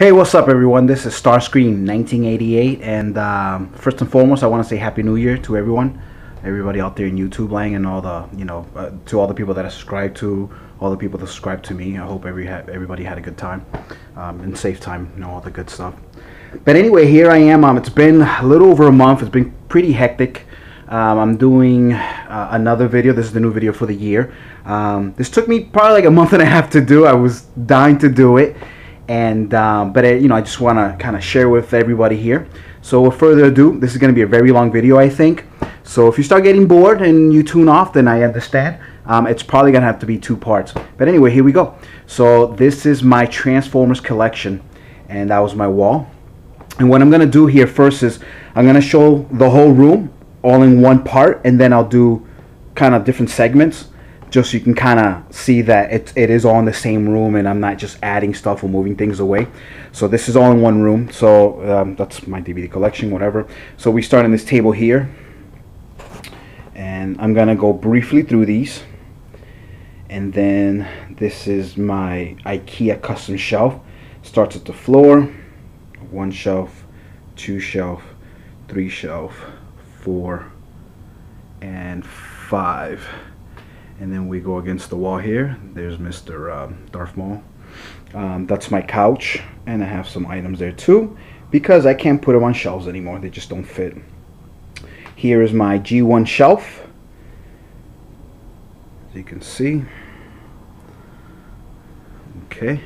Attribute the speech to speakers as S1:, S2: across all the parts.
S1: Hey, what's up, everyone? This is Starscream 1988, and first and foremost, I want to say Happy New Year to everybody out there in YouTube land, and all the to all the people that I subscribe to, all the people that subscribe to me. I hope everybody had a good time, and safe time, all the good stuff. But anyway, here I am. It's been a little over a month. It's been pretty hectic. I'm doing another video. This is the new video for the year. This took me probably like a month and a half to do. I was dying to do it. And I just want to kind of share with everybody here. So with further ado, this is going to be a very long video, I think. So if you start getting bored and you tune off, then I understand. It's probably going to have to be 2 parts. But anyway, here we go. So this is my Transformers collection, and that was my wall. And what I'm going to do here first is I'm going to show the whole room all in one part, and then I'll do kind of different segments, just so you can kind of see that it is all in the same room, and I'm not just adding stuff or moving things away. So this is all in one room. So that's my DVD collection, whatever. So we start on this table here, and I'm gonna go briefly through these. And then this is my IKEA custom shelf. Starts at the floor, 1 shelf, 2 shelf, 3 shelf, 4, and 5. And then we go against the wall here. There's Mr. Darth Maul. That's my couch, and I have some items there too, because I can't put them on shelves anymore. They just don't fit. Here is my G1 shelf, as you can see. Okay.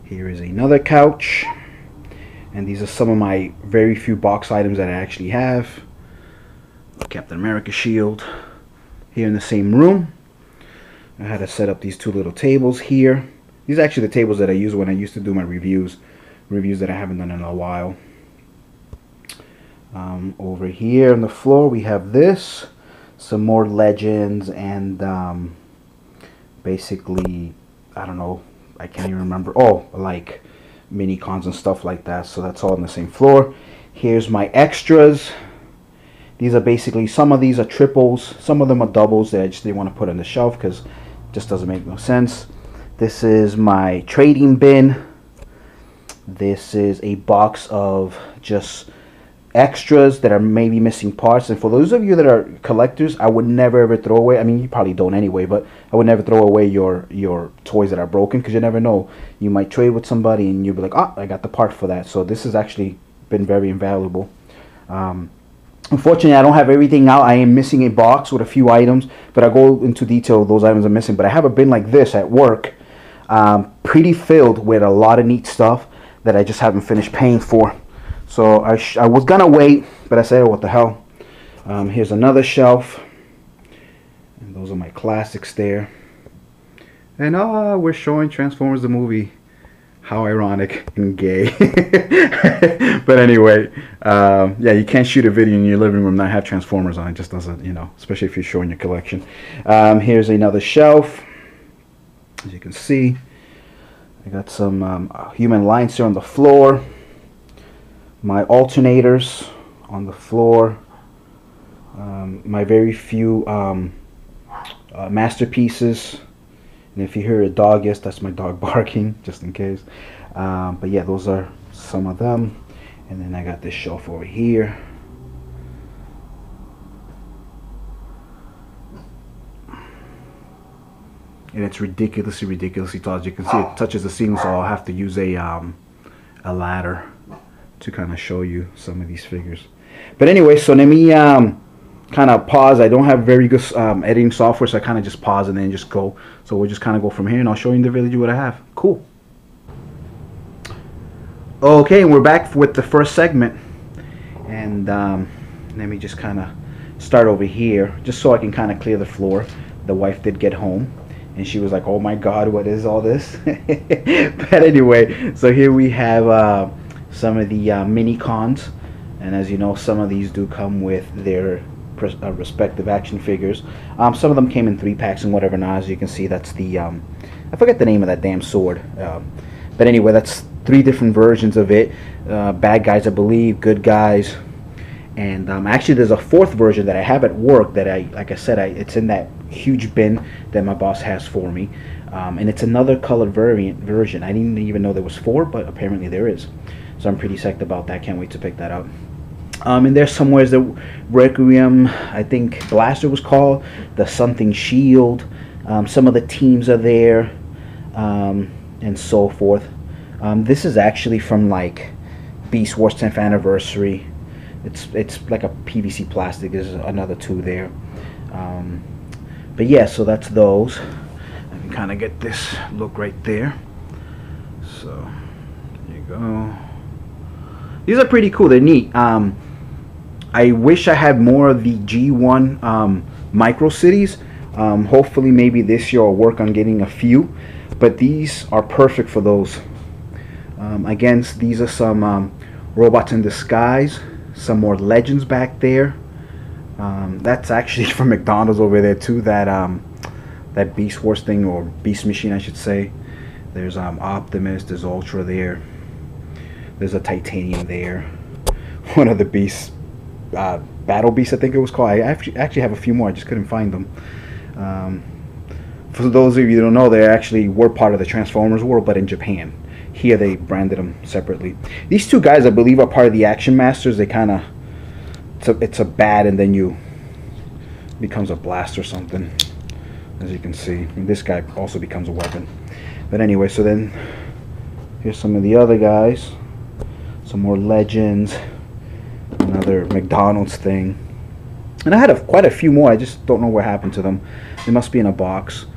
S1: Here is another couch, and these are some of my very few box items that I actually have. Captain America shield. Here in the same room, I had to set up these 2 little tables here. These are actually the tables that I use when I used to do my reviews that I haven't done in a while. Over here on the floor we have this, some more Legends, and basically, I don't know, I can't even remember, like mini cons and stuff like that. So that's all on the same floor. Here's my extras. These are basically, some of these are triples, some of them are doubles that I just didn't want to put on the shelf because it just doesn't make no sense. This is my trading bin. This is a box of just extras that are maybe missing parts. And for those of you that are collectors, I would never ever throw away, I mean, you probably don't anyway, but I would never throw away your toys that are broken, because you never know. You might trade with somebody and you'll be like, oh, I got the part for that. So this has actually been very invaluable. Unfortunately, I don't have everything out. I am missing a box with a few items, but I'll go into detail of those items I'm missing. But I have a bin like this at work, pretty filled with a lot of neat stuff that I just haven't finished paying for. So I was going to wait, but I said, oh, what the hell. Here's another shelf, and those are my classics there. And we're showing Transformers the movie. How ironic and gay. But anyway, yeah, you can't shoot a video in your living room and not have Transformers on. It just doesn't, especially if you're showing your collection. Here's another shelf. As you can see, I got some human lines here on the floor. My alternators on the floor. My very few masterpieces. And if you hear a dog, yes, that's my dog barking, just in case. But yeah, those are some of them. And then I got this shelf over here. And it's ridiculously tall. As you can see, it touches the ceiling, so I'll have to use a ladder to kind of show you some of these figures. But anyway, so let me kind of pause. I don't have very good editing software, so I kind of just pause and then just go. So we'll just kind of go from here, and I'll show you individually what I have. Cool. Okay, and we're back with the first segment, and let me just kind of start over here, just so I can kind of clear the floor. The wife did get home, and she was like, oh my god, what is all this? But anyway, so here we have some of the mini cons, and as you know, some of these do come with their respective action figures. Some of them came in 3 packs and whatever. Now, as you can see, that's the I forget the name of that damn sword, but anyway, that's 3 different versions of it. Bad guys, I believe, good guys, and actually there's a 4th version that I have at work that like I said, it's in that huge bin that my boss has for me. And it's another colored version. I didn't even know there was 4, but apparently there is. So I'm pretty psyched about that. Can't wait to pick that up. And there's somewhere's the Requiem, I think Blaster was called, the something Shield. Some of the teams are there, and so forth. This is actually from like Beast Wars 10th anniversary. It's like a PVC plastic. There's another 2 there. But yeah, so that's those. I can kind of get this look right there. So there you go. These are pretty cool. They're neat. I wish I had more of the G1 micro cities. Hopefully maybe this year I'll work on getting a few, but these are perfect for those. Again, these are some robots in disguise, some more legends back there. That's actually from McDonald's over there too, that Beast Wars thing, or Beast Machine I should say. There's Optimus, there's Ultra there, there's a Titanium there, one of the Beasts, Battle Beast I think it was called. I actually have a few more, I just couldn't find them. For those of you who don't know, they actually were part of the Transformers world, but in Japan. Here they branded them separately. These 2 guys I believe are part of the Action Masters. They kind of, it's a bat and then you becomes a blast or something, as you can see. And this guy also becomes a weapon. But anyway, so then here's some of the other guys, some more legends, another McDonald's thing, and I had quite a few more. I just don't know what happened to them. They must be in a box.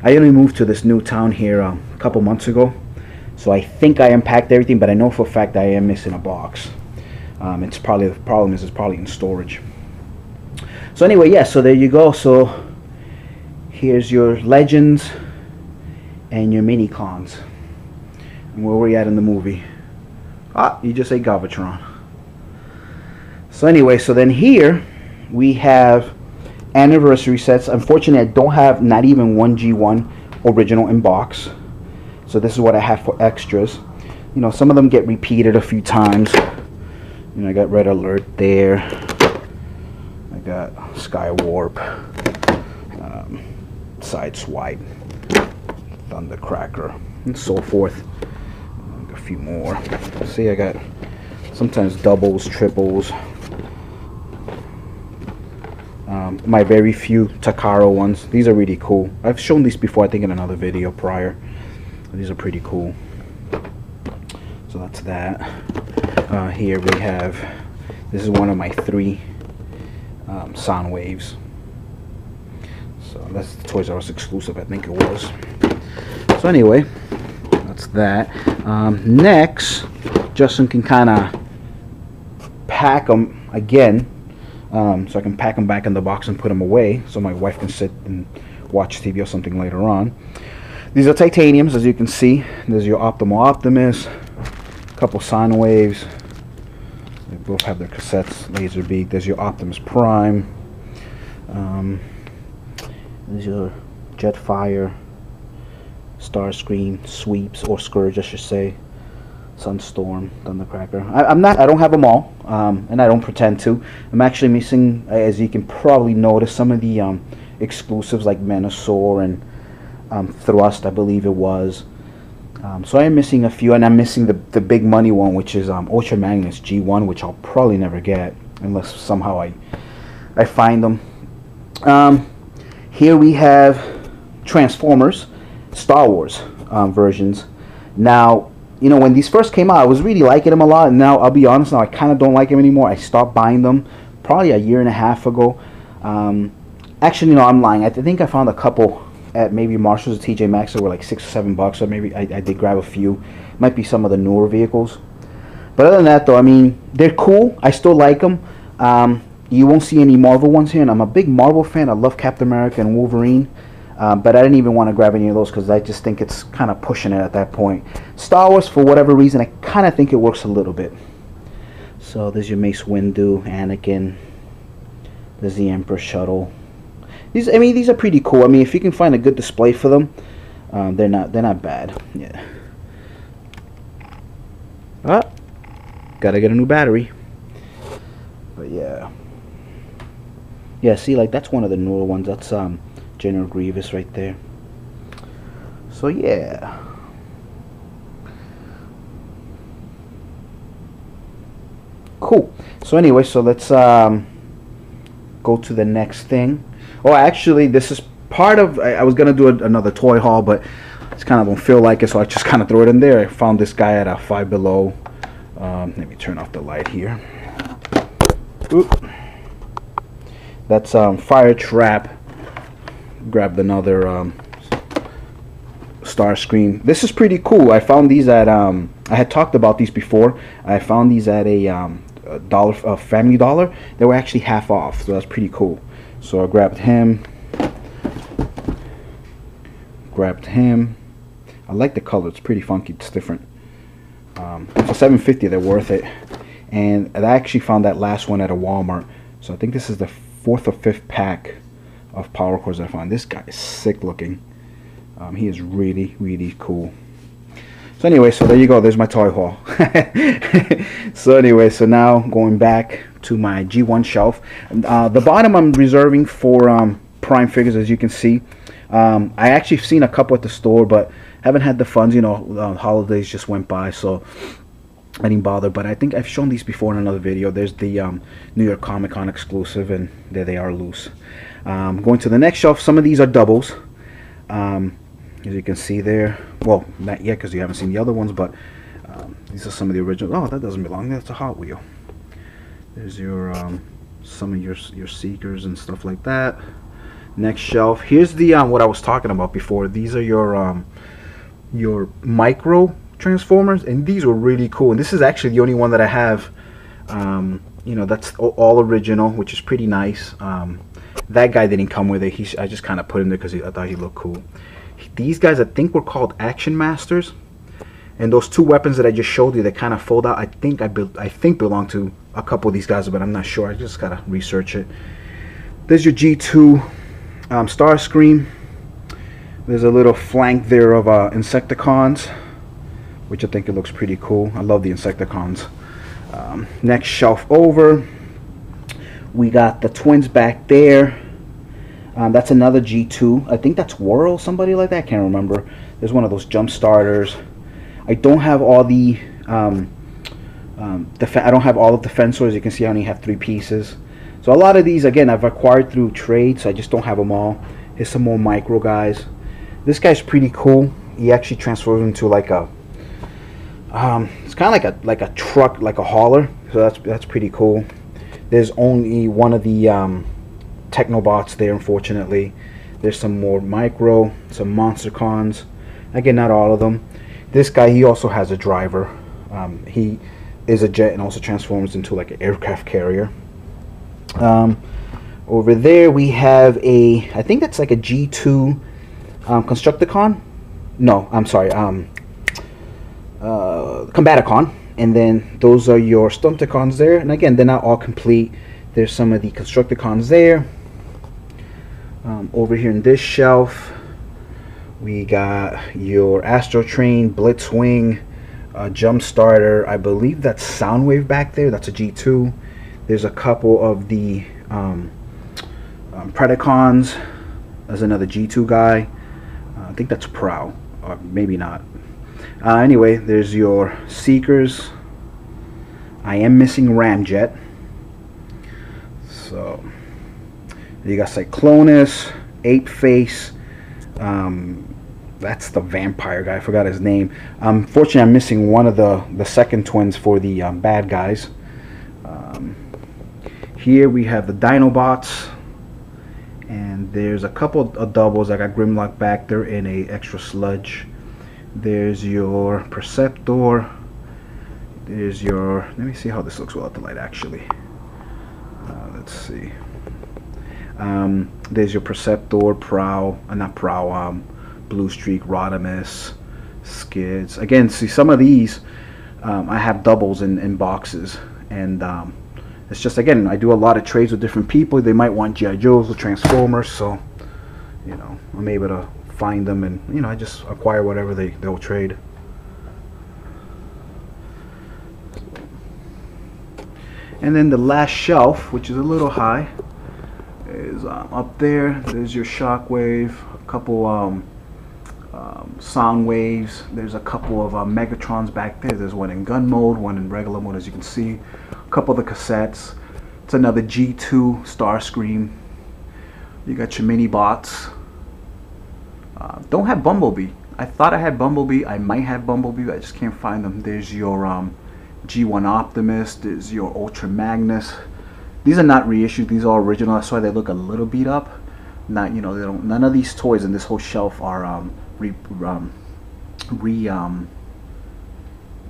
S1: I only moved to this new town here a couple months ago, so I think I unpacked everything, but I know for a fact I am missing a box. It's probably, the problem is it's probably in storage. So anyway, yeah, so there you go. So here's your legends and your mini cons. And where were we at in the movie? Ah, you just say Galvatron. So anyway, so then here we have anniversary sets. Unfortunately, I don't have not even one G1 original in box. So this is what I have for extras. You know, some of them get repeated a few times. You know, I got Red Alert there. I got Sky Warp, Sideswipe, Thundercracker, and so forth. A few more. See, I got sometimes doubles, triples. My very few Takaro ones. These are really cool. I've shown these before, I think, in another video prior. These are pretty cool. So that's that. Here we have, this is one of my 3 sound waves. So that's the Toys R Us exclusive, I think it was. So anyway, that's that. Next, Justin can kind of pack them again. So I can pack them back in the box and put them away so my wife can sit and watch TV or something later on. These are titaniums, as you can see. There's your Optimal Optimus, a couple sound waves. They both have their cassettes, Laserbeak. There's your Optimus Prime. There's your Jetfire, Starscream, Sweeps, or Scourge I should say, Sunstorm, Thundercracker. I don't have them all, and I don't pretend to. I'm actually missing, as you can probably notice, some of the exclusives like Menasor and Thrust, I believe it was. So I am missing a few, and I'm missing the big money one, which is Ultra Magnus G1, which I'll probably never get unless somehow I find them. Here we have Transformers, Star Wars versions. Now, you know, when these first came out, I was really liking them a lot, and now I'll be honest, now I kind of don't like them anymore. I stopped buying them probably a year and a half ago. Actually, no, I'm lying. I think I found a couple at maybe Marshall's or TJ Maxx that were like $6 or $7, or maybe I did grab a few. Might be some of the newer vehicles. But other than that, though, I mean, they're cool. I still like them. You won't see any Marvel ones here, and I'm a big Marvel fan. I love Captain America and Wolverine. But I didn't even want to grab any of those because I just think it's kind of pushing it at that point. Star Wars, for whatever reason, I kind of think it works a little bit. So there's your Mace Windu, Anakin. There's the Emperor Shuttle. These, I mean, these are pretty cool. I mean, if you can find a good display for them, they're not bad. Yeah. Ah, gotta get a new battery. But yeah. Yeah, see, like that's one of the newer ones. That's General Grievous right there. So yeah. Cool. So anyway, so let's go to the next thing. Oh, actually, this is part of. I was gonna do another toy haul, but it's kind of don't feel like it, so I just kind of throw it in there. I found this guy at a Five Below. Let me turn off the light here. Oop. That's Fire Trap. Grabbed another Star Screen. This is pretty cool. I found these at I had talked about these before. I found these at a Family Dollar. They were actually half off, so that's pretty cool. So I grabbed him. I like the color. It's pretty funky. It's different. For $7.50, they're worth it. And I actually found that last one at a Walmart. So I think this is the 4th or 5th pack of power cords I found. This guy is sick looking. He is really, really cool. So anyway, so there you go. There's my toy haul. So anyway, so now going back to my G1 shelf. The bottom I'm reserving for Prime figures, as you can see. I actually seen a couple at the store, but haven't had the funds. You know, holidays just went by, so I didn't bother. But I think I've shown these before in another video. There's the New York Comic Con exclusive, and there they are loose. Going to the next shelf. Some of these are doubles. As you can see there, well, not yet because you haven't seen the other ones, but these are some of the original. Oh, that doesn't belong. That's a Hot Wheel. There's your some of your Seekers and stuff like that. Next shelf. Here's the what I was talking about before. These are your micro Transformers, and these were really cool. And this is actually the only one that I have. You know, that's all original, which is pretty nice. That guy didn't come with it. I just kind of put him there because I thought he looked cool. These guys, I think, were called Action Masters, and those two weapons that I just showed you, they kind of fold out. I think belong to a couple of these guys, but I'm not sure. I just gotta research it. There's your G2 Starscream. There's a little flank there of Insecticons, which I think it looks pretty cool. I love the Insecticons. Next shelf over, we got the twins back there. That's another G2. I think that's Whirl, somebody like that. I can't remember. There's one of those jump starters. I don't have all the I don't have all of the Fensors. You can see I only have 3 pieces. So a lot of these, again, I've acquired through trade, so I just don't have them all. Here's some more micro guys. This guy's pretty cool. He actually transforms into like a it's kind of like a truck, like a hauler. So that's pretty cool. There's only one of the Technobots there, unfortunately. There's some more micro, some Monstercons. Again, not all of them. This guy, he also has a driver. He is a jet and also transforms into like an aircraft carrier. Over there we have I think that's like a G2 Constructicon. No, I'm sorry, Combaticon. And then those are your Stumpticons there. And again, they're not all complete. There's some of the Constructicons there. Over here in this shelf, we got your Astro Train, Blitzwing, Jump Starter. I believe that's Soundwave back there. That's a G2. There's a couple of the Predacons. There's another G2 guy. I think that's Prow, or maybe not. Anyway, there's your Seekers. I am missing Ramjet. So you got Cyclonus, Ape Face. That's the vampire guy. I forgot his name. Unfortunately, I'm missing one of the second twins for the bad guys. Here we have the Dinobots, and there's a couple of doubles. I got Grimlock back there in a extra sludge. There's your Perceptor. There's your, let me see how this looks without the light actually. Let's see. There's your Perceptor, Prow, not Prow, Blue Streak, Rodimus, Skids. Again, see, some of these I have doubles in boxes, and it's just, again, I do a lot of trades with different people. They might want G.I. Joes or Transformers, so you know, I'm able to find them, and you know, I just acquire whatever they'll trade. And then the last shelf, which is a little high, is up there. There's your Shockwave, a couple sound waves. There's a couple of Megatrons back there. There's one in gun mode, one in regular mode, as you can see. A couple of the cassettes. It's another G2 Starscream. You got your mini bots. Don't have Bumblebee. I thought I had Bumblebee. I might have Bumblebee, but I just can't find them. There's your G1 Optimus. There's your Ultra Magnus. These are not reissued. These are original. That's why they look a little beat up. Not, you know, they don't. None of these toys in this whole shelf are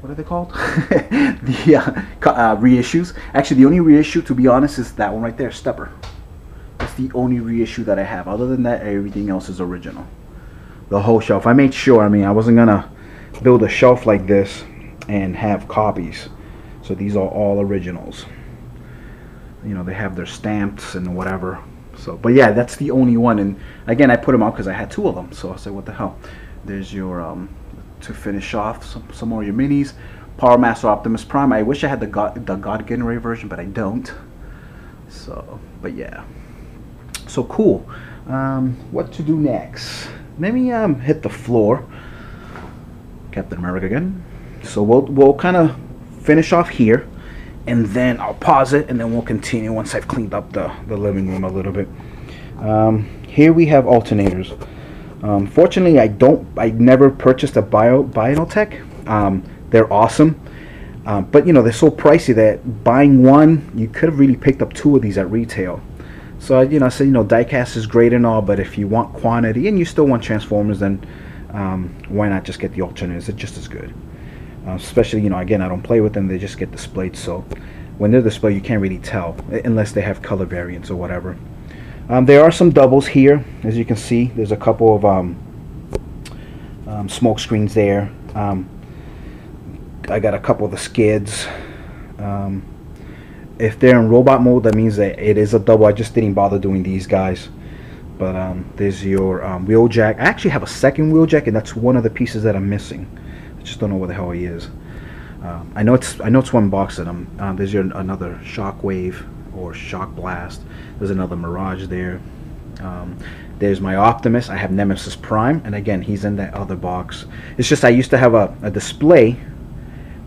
S1: what are they called? The reissues. Actually, the only reissue, to be honest, is that one right there, Stepper. That's the only reissue that I have. Other than that, everything else is original. The whole shelf. I made sure. I mean, I wasn't gonna build a shelf like this and have copies. So these are all originals. You know, they have their stamps and whatever. So, but yeah, that's the only one. And again, I put them out because I had two of them. So I said, what the hell? There's your to finish off some more of your minis. Power Master Optimus Prime. I wish I had the God Getaway version, but I don't. So, but yeah. So cool. What to do next? Let me hit the floor. Captain America again. So we'll kind of finish off here, and then I'll pause it, and then we'll continue once I've cleaned up the living room a little bit. Here we have alternators. Fortunately, I never purchased a Biotech. They're awesome, but you know, they're so pricey that buying one, you could have really picked up two of these at retail. So you know, I said, you know, diecast is great and all, but if you want quantity and you still want Transformers, then why not just get the alternators? They're just as good. Especially, you know, again, I don't play with them, they just get displayed, so when they're displayed you can't really tell unless they have color variants or whatever. There are some doubles here, as you can see. There's a couple of smoke screens there. I got a couple of the skids. If they're in robot mode, that means that it is a double. I just didn't bother doing these guys. But there's your wheeljack. I actually have a second wheeljack, and that's one of the pieces that I'm missing. I just don't know where the hell he is. I know it's one box of them. There's your another Shockwave or Shock Blast. There's another Mirage there. There's my Optimus. I have Nemesis Prime, and again, he's in that other box. It's just I used to have a display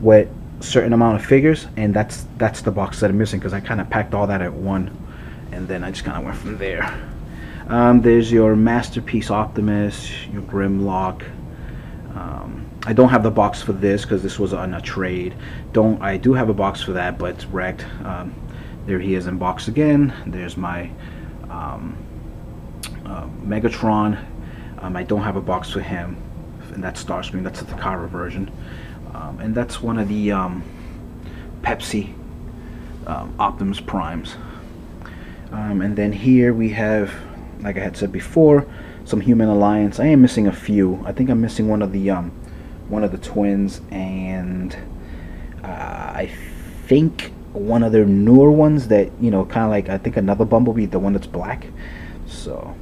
S1: with a certain amount of figures, and that's the box that I'm missing, because I kind of packed all that at one, and then I just kind of went from there. There's your Masterpiece Optimus, your Grimlock. I don't have the box for this because this was on a trade. I do have a box for that, but it's wrecked. There he is in box again. There's my Megatron. I don't have a box for him, and that's Starscream. That's the Takara version, and that's one of the Pepsi Optimus Primes. And then here we have, like I had said before, some Human Alliance. I am missing a few. I think I'm missing one of the twins, and I think one of their newer ones that, you know, kind of like, I think another Bumblebee, the one that's black. So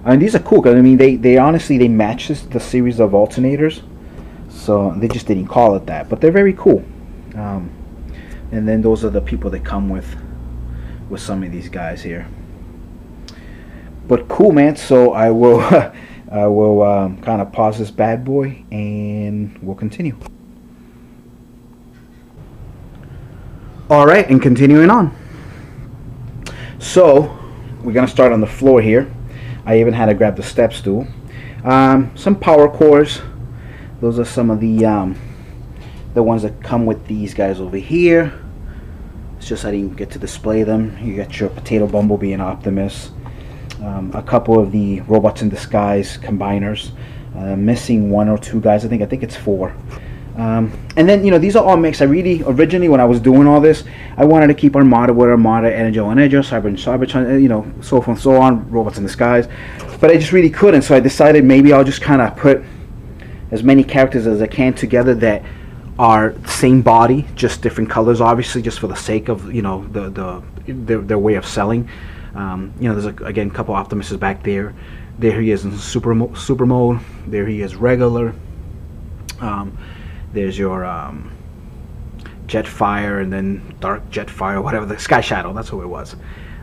S1: I mean, these are cool because I mean they honestly they match the series of alternators, so they just didn't call it that, but they're very cool. And then those are the people that come with some of these guys here. But cool, man. So I will I will kind of pause this bad boy and we'll continue. Alright, and continuing on. So we're gonna start on the floor here. I even had to grab the step stool. Some power cores. Those are some of the ones that come with these guys over here. It's just I didn't get to display them. You got your Potato Bumblebee and Optimus. A couple of the Robots in Disguise combiners. Missing one or two guys. I think it's 4. And then, you know, these are all mixed. I really, originally when I was doing all this, I wanted to keep Armada with Armada, Energo and Energo, Cyber and Cybertron, you know, so forth and so on, Robots in Disguise. But I just really couldn't, so I decided maybe I'll just kind of put as many characters as I can together that are same body, just different colors, obviously, just for the sake of, you know, their way of selling. You know, there's again a couple Optimuses back there. There he is in super mode. There he is regular. There's your Jetfire, and then Dark Jetfire, whatever, the Sky Shadow, that's who it was.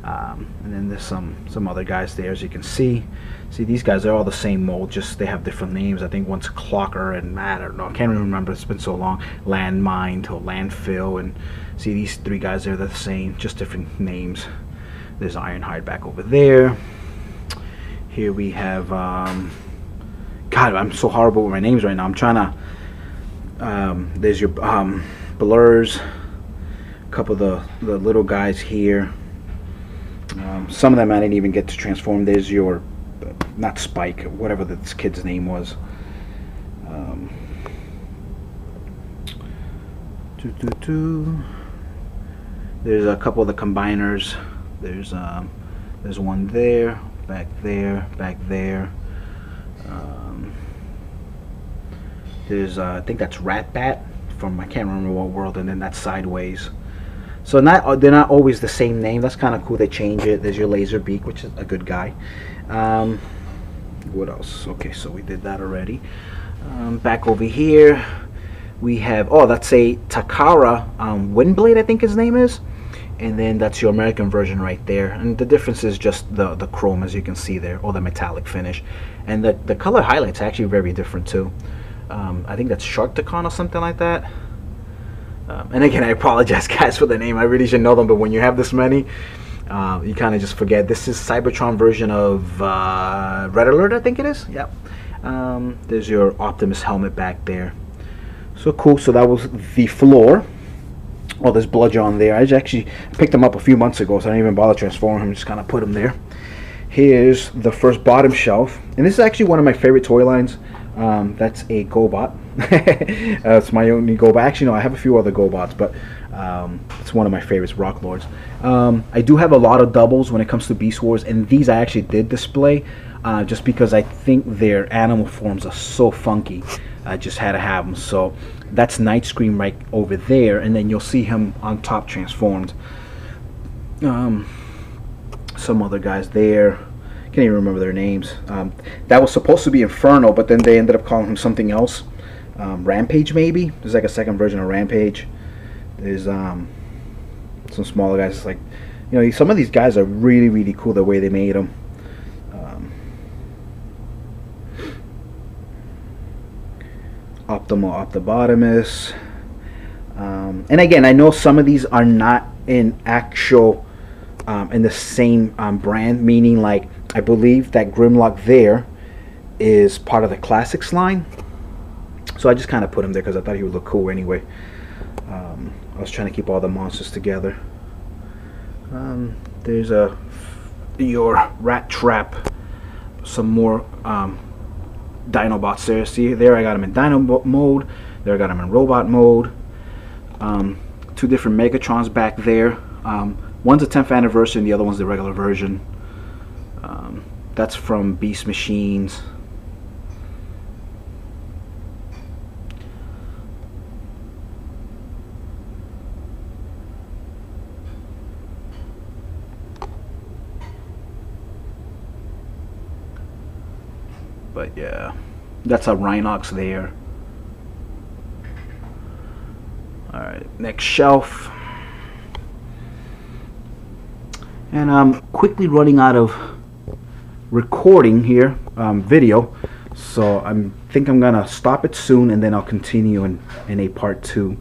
S1: And then there's some other guys there, as you can see. See, these guys are all the same mold, just they have different names. I think one's Clocker and I don't know, I can't even remember, it's been so long. Landmine to Landfill, and see these three guys there, they're the same, just different names. There's Ironhide back over there. Here we have, God, I'm so horrible with my names right now. I'm trying to, there's your Blurs, a couple of the little guys here. Some of them I didn't even get to transform. There's your, not Spike, whatever this kid's name was. There's a couple of the combiners. There's one there, back there, back there. There's I think that's Ratbat from, I can't remember what world, and then that's Sideways. So they're not always the same name. That's kind of cool. They change it. There's your Laserbeak, which is a good guy. What else? Okay, so we did that already. Back over here, we have, oh, that's a Takara Windblade, I think his name is. And then that's your American version right there. And the difference is just the chrome, as you can see there, or the metallic finish. And the color highlights are actually very different too. I think that's Sharkticon or something like that. And again, I apologize, guys, for the name. I really should know them, but when you have this many, you kind of just forget. This is Cybertron version of Red Alert, I think it is. Yep. There's your Optimus helmet back there. So cool. So that was the floor. Oh, there's Bludgeon there. I actually picked him up a few months ago, so I didn't even bother transforming him. Just kind of put him there. Here's the first bottom shelf, and this is actually one of my favorite toy lines. That's a GoBot. That's my only GoBot. Actually, no, I have a few other GoBots, but it's one of my favorites, Rock Lords. I do have a lot of doubles when it comes to Beast Wars, and these I actually did display just because I think their animal forms are so funky. I just had to have them. So that's Night Scream right over there, and then you'll see him on top transformed. Some other guys there. Can't even remember their names. That was supposed to be Inferno, but then they ended up calling him something else. Rampage, maybe. There's like a second version of Rampage. There's some smaller guys. It's like, you know, some of these guys are really, really cool the way they made them. Optimus. And again, I know some of these are not in actual in the same brand, meaning like I believe that Grimlock there is part of the Classics line, so I just kind of put him there because I thought he would look cool anyway. I was trying to keep all the monsters together. There's your Rat Trap, some more Dinobots there. See there, I got him in Dino mode. There I got him in Robot mode. Two different Megatrons back there. One's a 10th anniversary and the other one's the regular version. That's from Beast Machines. But yeah, that's a Rhinox there. Alright, next shelf. And I'm quickly running out of recording here, video, so I think I'm gonna stop it soon, and then I'll continue in a part 2.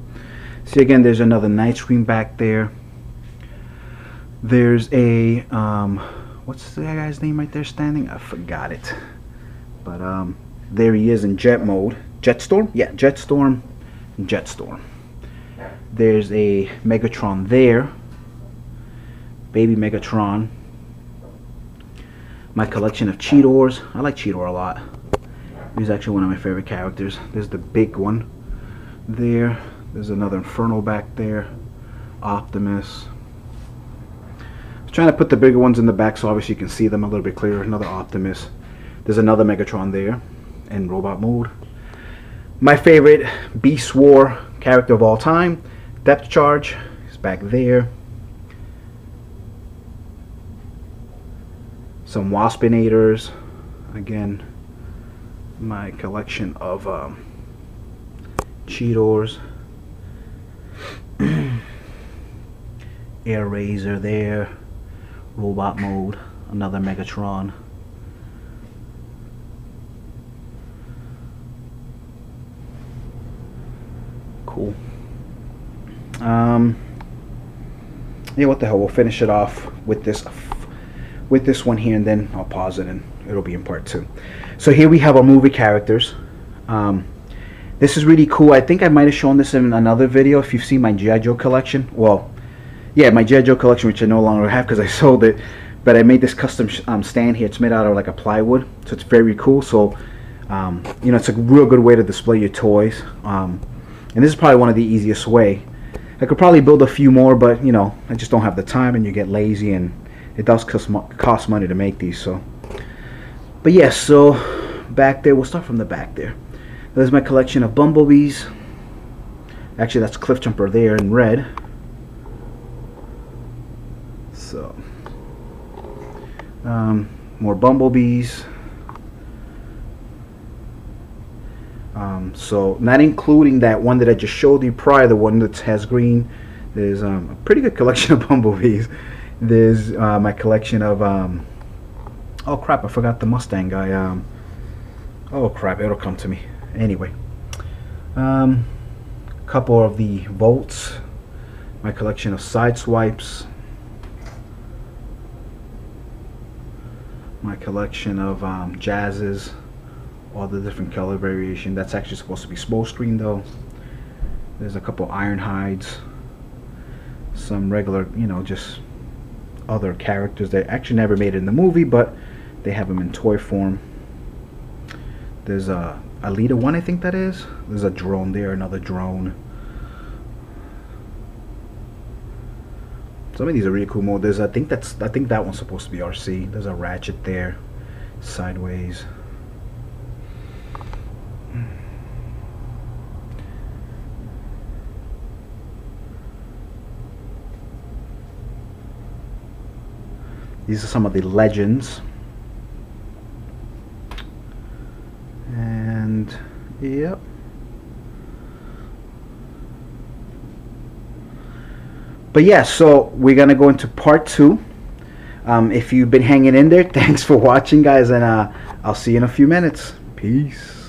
S1: See, again, there's another Night Scream back there. There's a what's the guy's name right there standing? I forgot it, but there he is in jet mode. Jetstorm? Yeah, Jetstorm. Jetstorm. There's a Megatron there. Baby Megatron. My collection of Cheetors. I like Cheetor a lot. He's actually one of my favorite characters. There's the big one there. There's another Inferno back there. Optimus. I was trying to put the bigger ones in the back so obviously you can see them a little bit clearer. Another Optimus. There's another Megatron there in robot mode. My favorite Beast War character of all time, Depth Charge. He's back there. Some Waspinators. Again, my collection of Cheetors. Air Razor there. Robot mode, another Megatron. Cool. Yeah, what the hell, we'll finish it off with this one here, and then I'll pause it and it'll be in part 2. So here we have our movie characters. This is really cool. I think I might have shown this in another video if you've seen my G.I. Joe collection. Well, yeah, my G.I. Joe collection, which I no longer have because I sold it, but I made this custom stand here. It's made out of like a plywood, so it's very cool. So you know, it's a real good way to display your toys, and this is probably one of the easiest way. I could probably build a few more, but you know, I just don't have the time, and you get lazy, and it does cost money to make these. So, but yes, so back there, we'll start from the back there. There's my collection of bumblebees. Actually, that's Cliff Jumper there in red. So more bumblebees. So not including that one that I just showed you prior, the one that has green. There's a pretty good collection of bumblebees. There's my collection of oh crap, I forgot the Mustang guy. Oh crap, it'll come to me anyway. Couple of the Volts, my collection of Sideswipes, my collection of Jazzes, all the different color variation. That's actually supposed to be Smokescreen though. There's a couple Ironhides, some regular, you know, just other characters that actually never made it in the movie, but they have them in toy form. There's a Alita one, I think that is. There's a drone there, another drone. Some of these are really cool mode. There's, I think that one's supposed to be RC. There's a Ratchet there, sideways. These are some of the Legends. And yep. But yeah, so we're gonna go into part 2. If you've been hanging in there, thanks for watching, guys, and I'll see you in a few minutes. Peace.